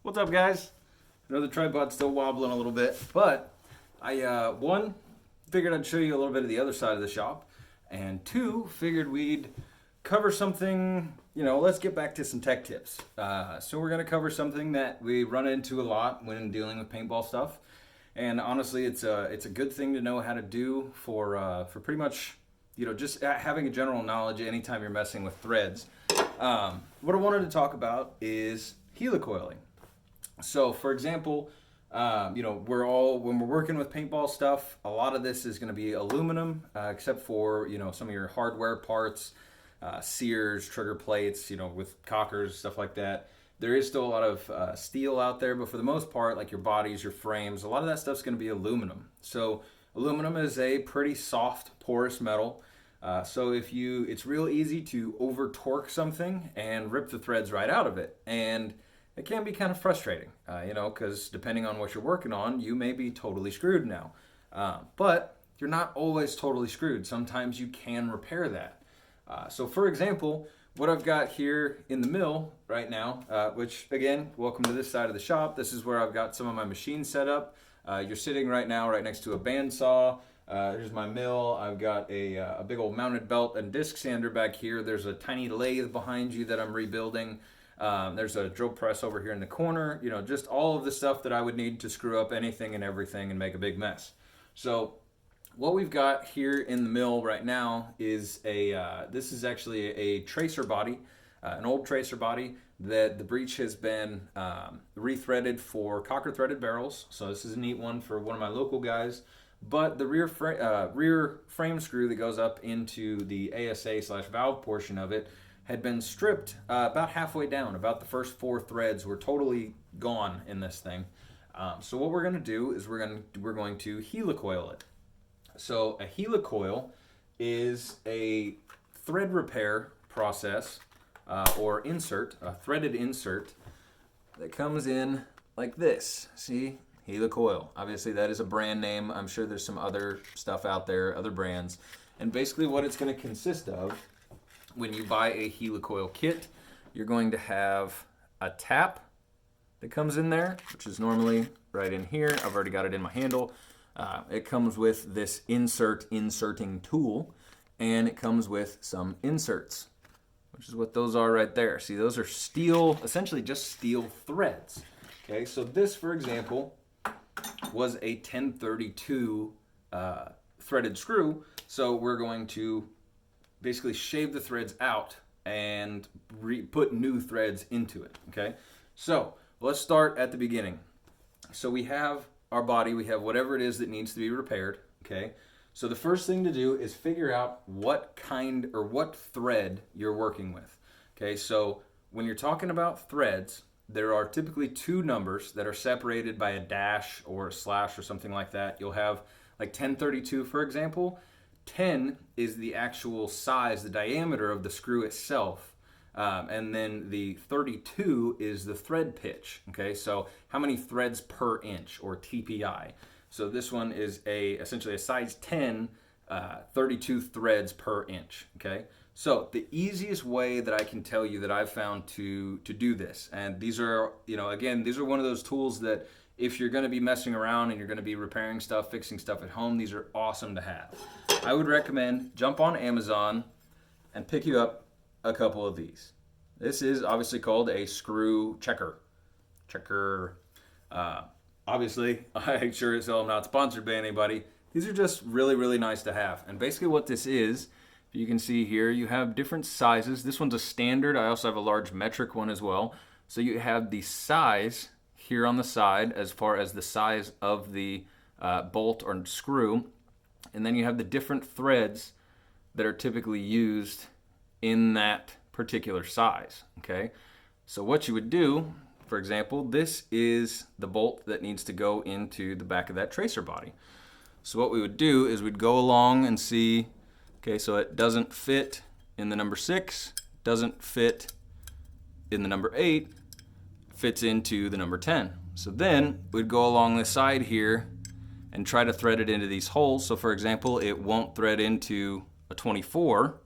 What's up, guys? I know the tripod's still wobbling a little bit, but I figured I'd show you a little bit of the other side of the shop, and two, figured we'd cover something. Let's get back to some tech tips. So we're gonna cover something that we run into a lot when dealing with paintball stuff, and honestly, it's a good thing to know how to do for pretty much just having a general knowledge anytime you're messing with threads. What I wanted to talk about is helicoiling. So, for example, when we're working with paintball stuff, a lot of this is going to be aluminum, except for some of your hardware parts, sears, trigger plates, with cockers, stuff like that. There is still a lot of steel out there, but for the most part, like your bodies, your frames, a lot of that stuff's going to be aluminum. So, aluminum is a pretty soft, porous metal. So it's real easy to over torque something and rip the threads right out of it, and it can be kind of frustrating, because depending on what you're working on, you may be totally screwed now. But you're not always totally screwed. Sometimes you can repair that. So for example, what I've got here in the mill right now, which again, welcome to this side of the shop. This is where I've got some of my machines set up. You're sitting right now right next to a bandsaw. Here's my mill. I've got a big old mounted belt and disc sander back here. There's a tiny lathe behind you that I'm rebuilding. There's a drill press over here in the corner, just all of the stuff that I would need to screw up anything and everything and make a big mess. So what we've got here in the mill right now is this is actually a tracer body, an old tracer body that the breech has been rethreaded for cocker threaded barrels. So this is a neat one for one of my local guys. But the rear frame screw that goes up into the ASA/valve portion of it had been stripped about halfway down. About the first 4 threads were totally gone in this thing. So what we're going to do is we're going to helicoil it. So a helicoil is a thread repair process or insert, a threaded insert that comes in like this. See? Helicoil. Obviously that is a brand name. I'm sure there's some other stuff out there, other brands. And basically what it's going to consist of when you buy a helicoil kit, you're going to have a tap that comes in there, which is normally right in here. I've already got it in my handle. It comes with this inserting tool, and it comes with some inserts, which is what those are right there. See, those are steel, essentially just steel threads. Okay, so this, for example, was a 1032 threaded screw. So we're going to basically shave the threads out and put new threads into it. Okay, so let's start at the beginning. So we have our body, we have whatever it is that needs to be repaired. Okay, so the first thing to do is figure out what kind or what thread you're working with. Okay, so when you're talking about threads, there are typically 2 numbers that are separated by a dash or a slash or something like that. You'll have like 1032, for example. 10 is the actual size, the diameter of the screw itself. And then the 32 is the thread pitch. Okay, so how many threads per inch, or TPI. So this one is essentially a size 10, 32 threads per inch. Okay. So the easiest way that I can tell you that I've found to do this, and these are, again, these are one of those tools that if you're going to be messing around and you're going to be repairing stuff, fixing stuff at home, these are awesome to have. I would recommend jump on Amazon and pick you up a couple of these. This is obviously called a screw checker. Obviously, I sure as hell am not sponsored by anybody. These are just really, really nice to have. And basically what this is, you can see here, you have different sizes. This one's a standard. I also have a large metric one as well. So you have the size here on the side as far as the size of the bolt or screw. And then you have the different threads that are typically used in that particular size. Okay. So what you would do, for example, this is the bolt that needs to go into the back of that tracer body. So what we would do is we'd go along and see, okay, so it doesn't fit in the number 6, doesn't fit in the number 8, fits into the number 10. So then we'd go along the side here and try to thread it into these holes. So for example, it won't thread into a 24.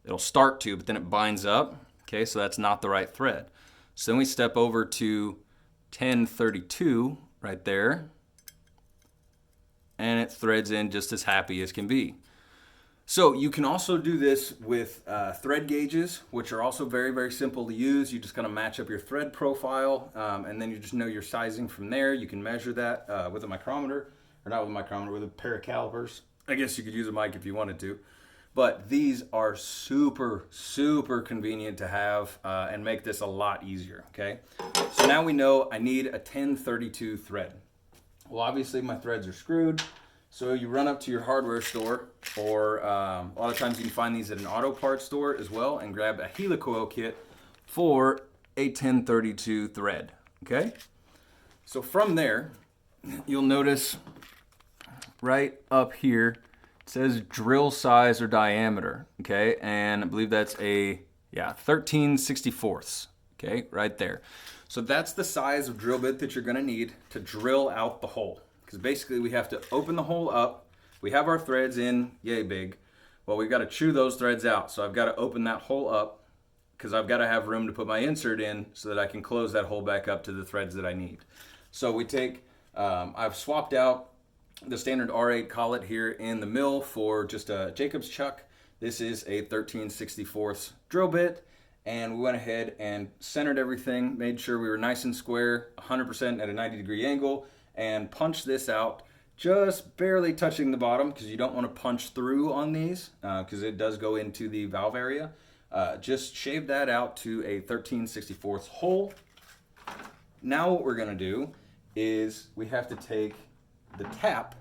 It'll start to, but then it binds up. Okay, so that's not the right thread. So then we step over to 1032 right there, and it threads in just as happy as can be. So you can also do this with thread gauges, which are also very, very simple to use. You just kind of match up your thread profile, and then you just know your sizing from there. You can measure that with a micrometer, or not with a micrometer, with a pair of calipers. I guess you could use a mic if you wanted to. But these are super, super convenient to have and make this a lot easier, okay? So now we know I need a 1032 thread. Well, obviously my threads are screwed. So you run up to your hardware store, or a lot of times you can find these at an auto parts store as well, and grab a Helicoil kit for a 1032 thread, okay? So from there, you'll notice right up here, it says drill size or diameter, okay? And I believe that's a, 13/64, okay, right there. So that's the size of drill bit that you're gonna need to drill out the hole. Because basically we have to open the hole up. We have our threads in yay big. Well, we've got to chew those threads out. So I've got to open that hole up because I've got to have room to put my insert in so that I can close that hole back up to the threads that I need. So we take, I've swapped out the standard R8 collet here in the mill for just a Jacob's chuck. This is a 13/64 drill bit. And we went ahead and centered everything, made sure we were nice and square, 100% at a 90-degree angle, and punch this out just barely touching the bottom, because you don't want to punch through on these because it does go into the valve area. Just shave that out to a 13/64 hole. Now what we're going to do is we have to take the tap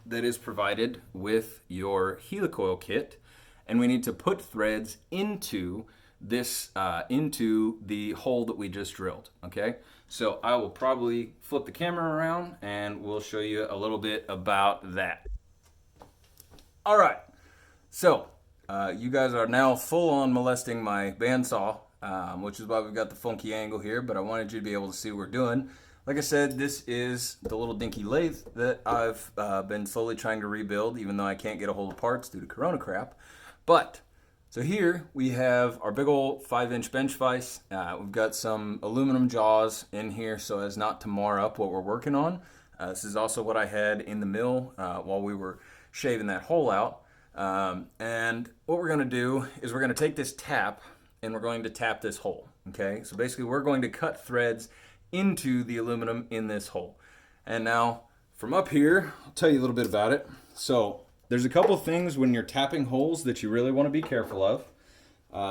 that is provided with your Helicoil kit, and we need to put threads into this into the hole that we just drilled, okay? So I will probably flip the camera around and we'll show you a little bit about that. All right, so you guys are now full on molesting my bandsaw, which is why we've got the funky angle here, but I wanted you to be able to see what we're doing. Like I said, this is the little dinky lathe that I've been slowly trying to rebuild, even though I can't get a hold of parts due to Corona crap. But so here we have our big old 5-inch bench vise. We've got some aluminum jaws in here so as not to mar up what we're working on. This is also what I had in the mill while we were shaving that hole out. And what we're gonna do is we're gonna take this tap and we're going to tap this hole, okay? So basically we're going to cut threads into the aluminum in this hole. And now from up here, I'll tell you a little bit about it. So there's a couple things when you're tapping holes that you really want to be careful of.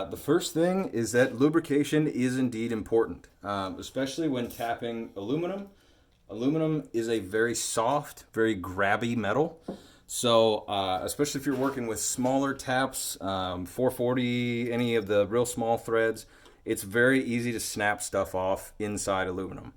The first thing is that lubrication is indeed important, especially when tapping aluminum. Aluminum is a very soft, very grabby metal. So especially if you're working with smaller taps, 440, any of the real small threads, it's very easy to snap stuff off inside aluminum.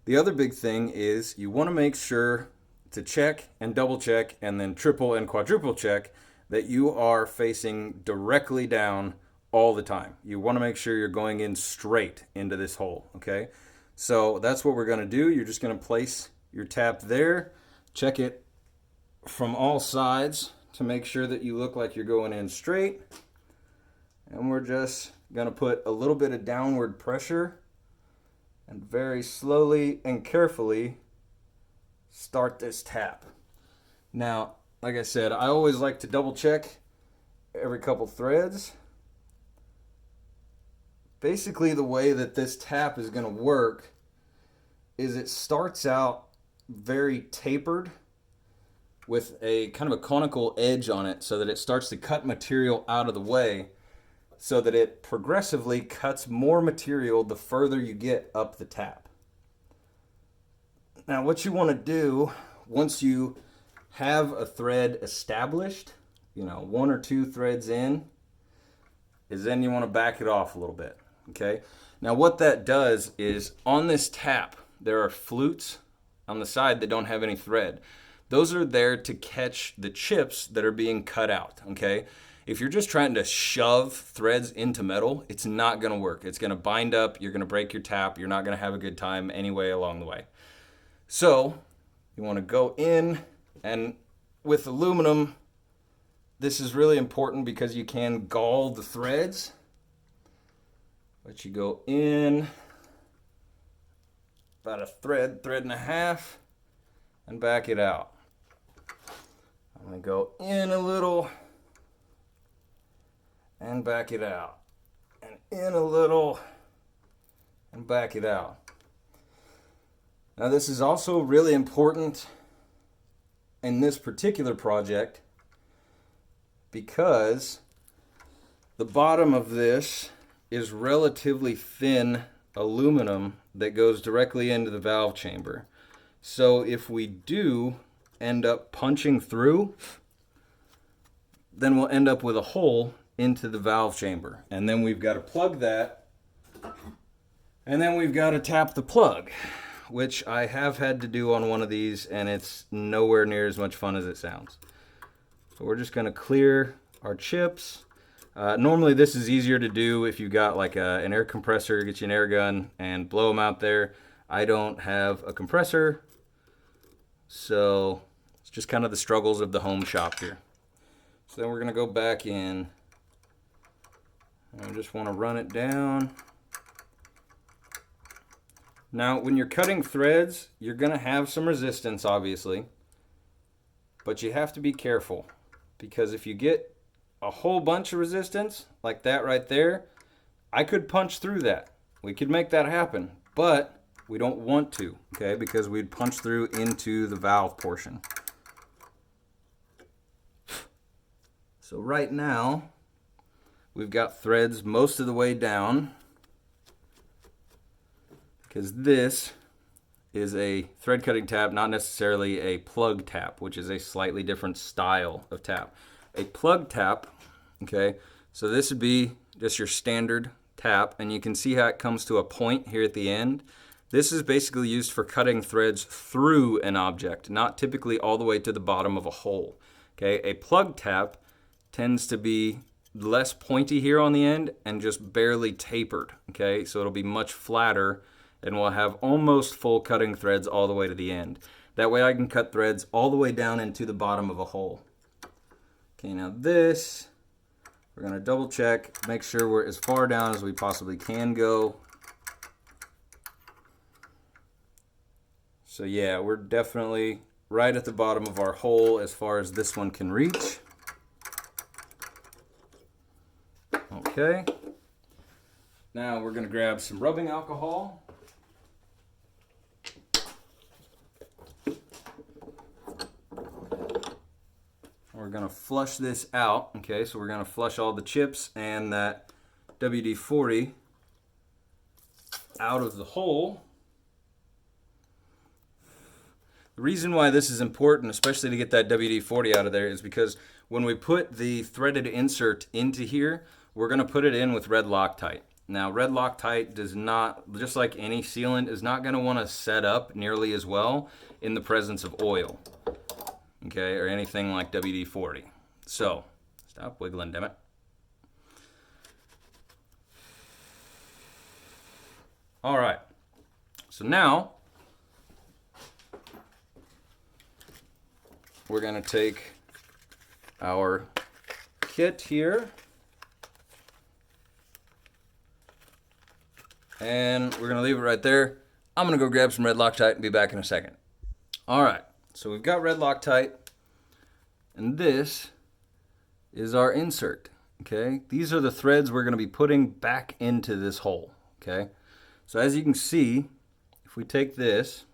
The other big thing is you want to make sure to check and double check and then triple and quadruple check that you are facing directly down all the time. You want to make sure you're going in straight into this hole, okay? So that's what we're going to do. You're just going to place your tap there, check it from all sides to make sure that you look like you're going in straight. And we're just going to put a little bit of downward pressure and very slowly and carefully start this tap. Now, like I said, I always like to double check every couple threads. Basically, the way that this tap is going to work is it starts out very tapered with a kind of a conical edge on it so that it starts to cut material out of the way so that it progressively cuts more material the further you get up the tap. Now, what you want to do once you have a thread established, you know, 1 or 2 threads in, is then you want to back it off a little bit, okay? Now, what that does is on this tap, there are flutes on the side that don't have any thread. Those are there to catch the chips that are being cut out, okay? If you're just trying to shove threads into metal, it's not going to work. It's going to bind up, you're going to break your tap, you're not going to have a good time anyway along the way. So you want to go in, and with aluminum, this is really important because you can gall the threads. But you go in about a thread, thread and a half, and back it out. I'm going to go in a little and back it out, and in a little and back it out. Now this is also really important in this particular project because the bottom of this is relatively thin aluminum that goes directly into the valve chamber. So if we do end up punching through, then we'll end up with a hole into the valve chamber. And then we've got to plug that, and then we've got to tap the plug, which I have had to do on one of these, and it's nowhere near as much fun as it sounds. So we're just going to clear our chips. Normally this is easier to do if you got like an air compressor, get you an air gun and blow them out there. I don't have a compressor, so it's just kind of the struggles of the home shop here. So then we're going to go back in, and I just want to run it down. Now when you're cutting threads, you're going to have some resistance obviously, but you have to be careful, because if you get a whole bunch of resistance like that right there, I could punch through that. We could make that happen, but we don't want to, okay, because we'd punch through into the valve portion. So right now we've got threads most of the way down, because this is a thread cutting tap, not necessarily a plug tap, which is a slightly different style of tap. A plug tap, okay, so this would be just your standard tap, and you can see how it comes to a point here at the end. This is basically used for cutting threads through an object, not typically all the way to the bottom of a hole. Okay, a plug tap tends to be less pointy here on the end and just barely tapered, okay, so it'll be much flatter and we'll have almost full cutting threads all the way to the end. That way I can cut threads all the way down into the bottom of a hole. Okay, now this, we're gonna double check, make sure we're as far down as we possibly can go. So yeah, we're definitely right at the bottom of our hole as far as this one can reach. Okay, now we're gonna grab some rubbing alcohol. We're gonna flush this out, okay? So we're gonna flush all the chips and that WD-40 out of the hole. The reason why this is important, especially to get that WD-40 out of there, is because when we put the threaded insert into here, we're gonna put it in with red Loctite. Now, red Loctite does not, just like any sealant, is not gonna wanna set up nearly as well in the presence of oil, okay, or anything like WD-40. So, stop wiggling, damn it. All right, so now we're gonna take our kit here and we're gonna leave it right there. I'm gonna go grab some red Loctite and be back in a second. All right, so we've got red Loctite, and this is our insert, okay? These are the threads we're gonna be putting back into this hole, okay? So as you can see, if we take this,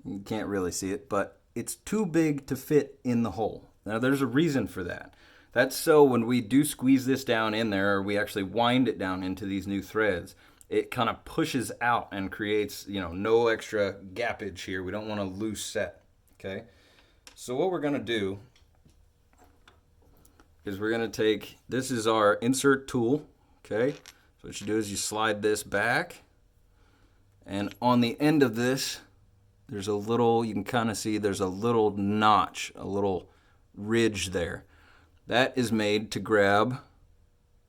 you can't really see it, but it's too big to fit in the hole. Now there's a reason for that. That's so when we do squeeze this down in there, or we actually wind it down into these new threads, it kind of pushes out and creates, you know, no extra gappage here. We don't want a loose set, okay? So what we're gonna do is we're gonna take, this is our insert tool, okay? So what you do is you slide this back, and on the end of this, there's a little, you can kind of see there's a little notch, a little ridge there. That is made to grab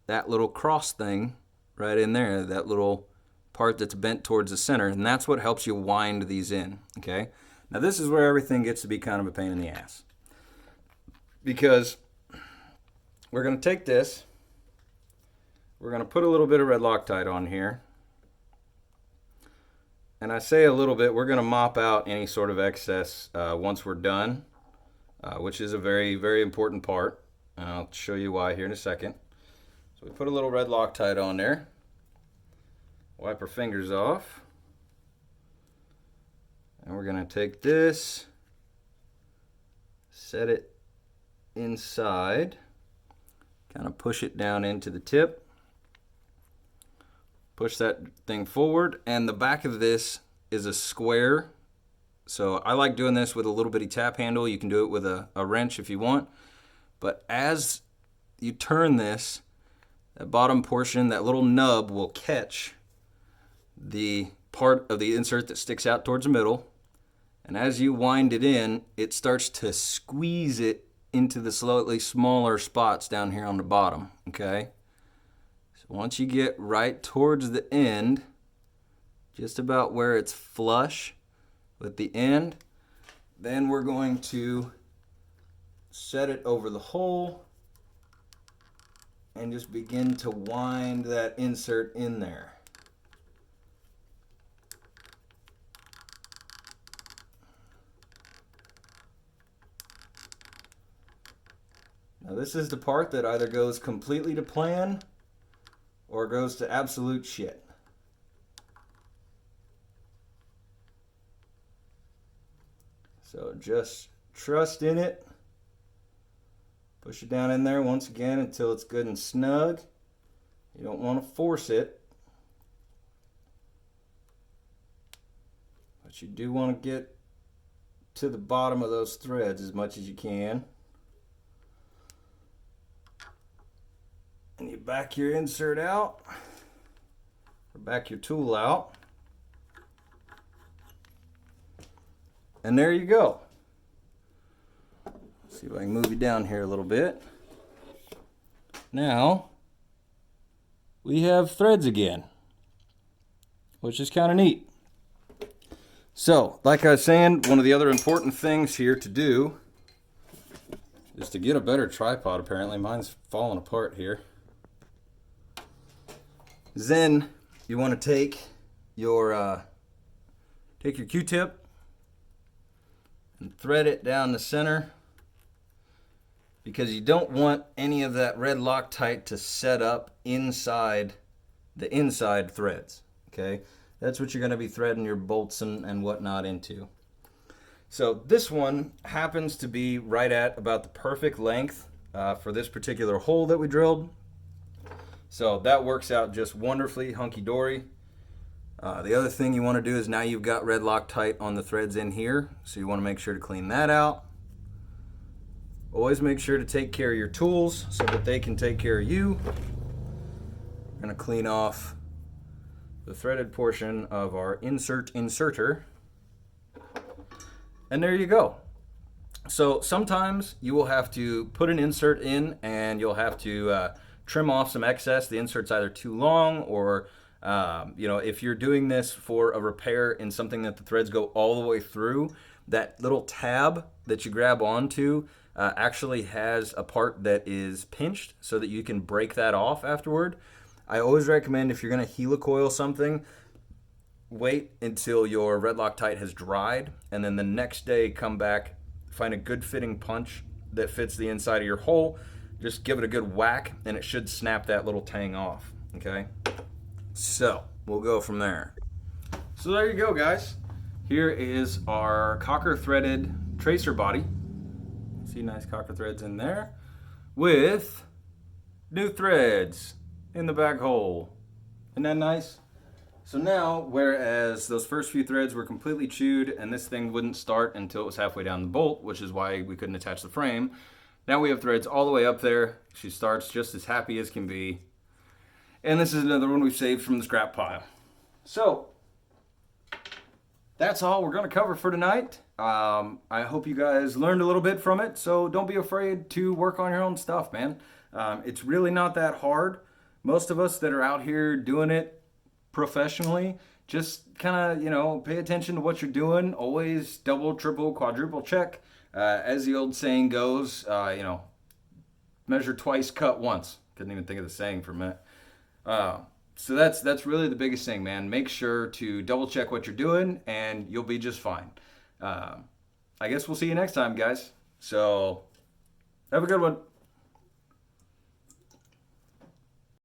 that little cross thing right in there, that little part that's bent towards the center, and that's what helps you wind these in, okay? Now this is where everything gets to be kind of a pain in the ass, because we're gonna take this, we're gonna put a little bit of red Loctite on here, and I say a little bit, we're going to mop out any sort of excess once we're done, which is a very, very important part. And I'll show you why here in a second. So we put a little red Loctite on there. Wipe our fingers off. And we're going to take this, set it inside, kind of push it down into the tip. Push that thing forward, and the back of this is a square. So I like doing this with a little bitty tap handle. You can do it with a wrench if you want. But as you turn this, that bottom portion, that little nub will catch the part of the insert that sticks out towards the middle. And as you wind it in, it starts to squeeze it into the slightly smaller spots down here on the bottom, okay? So once you get right towards the end, just about where it's flush with the end, then we're going to set it over the hole and just begin to wind that insert in there. Now this is the part that either goes completely to plan or goes to absolute shit. So just trust in it. Push it down in there once again until it's good and snug. You don't want to force it, but you do want to get to the bottom of those threads as much as you can. And you back your insert out, or back your tool out. And there you go. See if I can move you down here a little bit. Now, we have threads again, which is kind of neat. So, like I was saying, one of the other important things here to do is to get a better tripod, apparently. Mine's falling apart here. Then, you want to take your Q-tip and thread it down the center, because you don't want any of that red Loctite to set up inside the inside threads, okay? That's what you're going to be threading your bolts and whatnot into. So this one happens to be right at about the perfect length for this particular hole that we drilled. So that works out just wonderfully, hunky-dory. The other thing you want to do is, now you've got red Loctite on the threads in here, so you want to make sure to clean that out. Always make sure to take care of your tools so that they can take care of you. We're going to clean off the threaded portion of our inserter. And there you go. So sometimes you will have to put an insert in and you'll have to trim off some excess. The insert's either too long, or if you're doing this for a repair in something that the threads go all the way through, that little tab that you grab onto actually has a part that is pinched so that you can break that off afterward. I always recommend, if you're going to helicoil something, wait until your red Loctite has dried, and then the next day come back, find a good fitting punch that fits the inside of your hole, just give it a good whack and it should snap that little tang off, okay? So we'll go from there. So there you go, guys. Here is our cocker threaded tracer body. See nice cocker threads in there with new threads in the back hole. Isn't that nice? So now, whereas those first few threads were completely chewed and this thing wouldn't start until it was halfway down the bolt, which is why we couldn't attach the frame, now we have threads all the way up there. She starts just as happy as can be. And this is another one we've saved from the scrap pile. So that's all we're going to cover for tonight. I hope you guys learned a little bit from it. So don't be afraid to work on your own stuff, man. It's really not that hard. Most of us that are out here doing it professionally, just kind of, pay attention to what you're doing. Always double, triple, quadruple check. As the old saying goes, measure twice, cut once. Couldn't even think of the saying for a minute. So that's really the biggest thing, man. Make sure to double check what you're doing, and you'll be just fine. I guess we'll see you next time, guys. So have a good one.